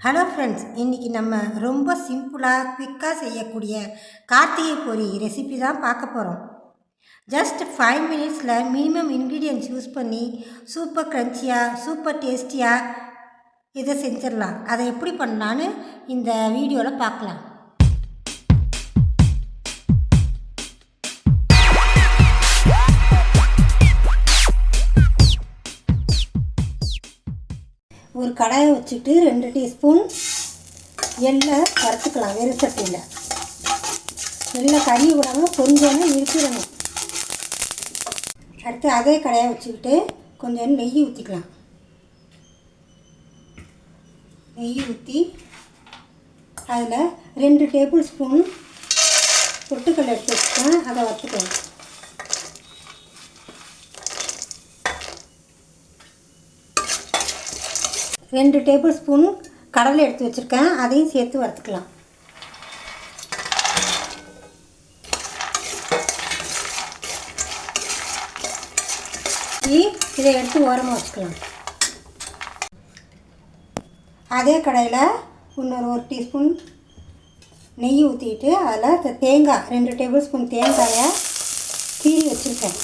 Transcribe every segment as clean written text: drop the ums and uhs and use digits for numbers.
Hello friends, இன்றைக்கி நம்ம ரொம்ப சிம்பிளாக குயிக்காக செய்யக்கூடிய கார்த்திகை பொரி ரெசிபி தான் பார்க்க போகிறோம். ஜஸ்ட் 5 மினிட்ஸில் மினிமம் இன்க்ரீடியன்ட்ஸ் யூஸ் பண்ணி சூப்பர் க்ரன்ச்சியாக சூப்பர் டேஸ்டியாக இதை செஞ்சிடலாம். அதை எப்படி பண்ணலான்னு இந்த வீடியோவில் பார்க்கலாம். ஒரு கடாயை வச்சுட்டு 2 டீஸ்பூன் எள்ளை வறுத்துக்கலாம். வெறும் சட்டியில் எள்ளை கறி விடாமல் கொஞ்சம் நிறுத்திடணும். அடுத்து அதே கடாயை வச்சுக்கிட்டு கொஞ்சம் நெய் ஊற்றிக்கலாம். நெய் ஊற்றி அதில் 2 டேபிள் ஸ்பூன் பொட்டுக்கடலை எடுத்து வச்சுக்கலாம். அதை வறுத்துக்கலாம். ரெண்டு டேபிள் ஸ்பூன் கடலை எடுத்து வச்சுருக்கேன், அதையும் சேர்த்து வறுத்துக்கலாம். இதை எடுத்து ஓரமாக வச்சுக்கலாம். அதே கடாயில் இன்னொரு 1 டீஸ்பூன் நெய் ஊற்றிட்டு அதில் தேங்காய் 2 டேபிள் ஸ்பூன் தேங்காயை கீறி வச்சுருக்கேன்.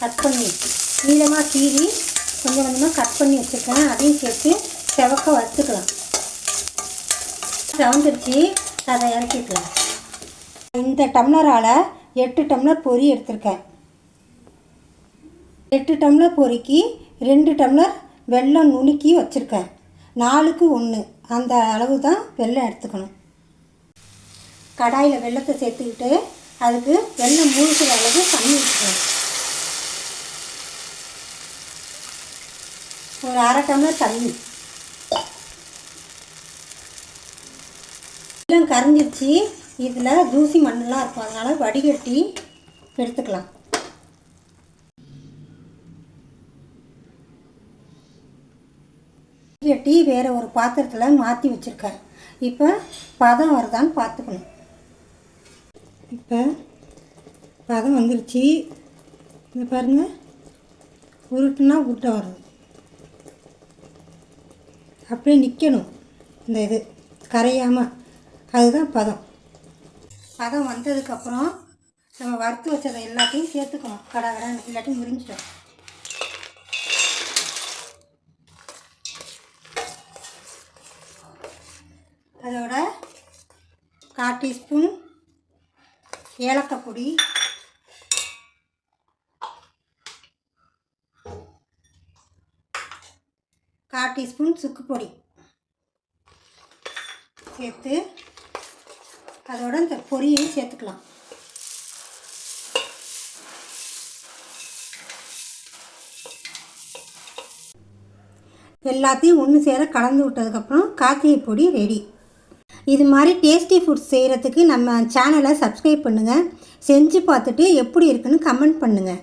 கட் பண்ணி நீளமாக கீறி கொஞ்சம் கொஞ்சமாக கட் பண்ணி வச்சுருக்கேன். அதையும் சேர்த்து செவக்க வறுத்துக்கலாம். செவந்துருச்சு, அதை இறக்கிக்கலாம். இந்த டம்ளரால் 8 டம்ளர் பொரி எடுத்திருக்கேன். 8 டம்ளர் பொரிக்கு 2 டம்ளர் வெல்லம் நுணுக்கி வச்சுருக்கேன். 4க்கு 1 அந்த அளவு தான் வெல்லம் எடுத்துக்கணும். கடாயில் வெல்லத்தை சேர்த்துக்கிட்டு அதுக்கு வெல்லம் மூழ்கிற அளவு தண்ணி வச்சுக்கணும். ஒரு 1/2 டம்ளர் தண்ணி. வெல்லம் கரைஞ்சிருச்சு. இதில் தூசி மண்ணெலாம் இருக்கும், அதனால் வடிகட்டி எடுத்துக்கலாம். வடிகட்டி வேறு ஒரு பாத்திரத்தில் மாற்றி வச்சுருக்கேன். இப்போ பதம் வருதான்னு பார்த்துக்கணும். இப்போ பதம் வந்துருச்சு. இந்த பாருங்கள், உருட்டுனா உருட்டை வருது. அப்படியே நிற்கணும். இந்த இது கரையாமல், அதுதான் பதம். பதம் வந்ததுக்கப்புறம் நம்ம வறுத்து வச்சதை எல்லாத்தையும் சேர்த்துக்கணும். கடகடன்னு இல்லாட்டி முறிஞ்சிடும். அதோட 1/4 டீஸ்பூன் ஏலக்காய் பொடி, 1/4 டீஸ்பூன் சுக்கு பொடி சேர்த்து அதோட இந்த பொரியை சேர்த்துக்கலாம். எல்லாத்தையும் ஒன்று சேர கலந்து விட்டதுக்கப்புறம் கார்த்திகை பொடி ரெடி. இது மாதிரி டேஸ்டி ஃபுட்ஸ் செய்கிறதுக்கு நம்ம சேனலை சப்ஸ்கிரைப் பண்ணுங்கள். செஞ்சு பார்த்துட்டு எப்படி இருக்குன்னு கமெண்ட் பண்ணுங்கள்.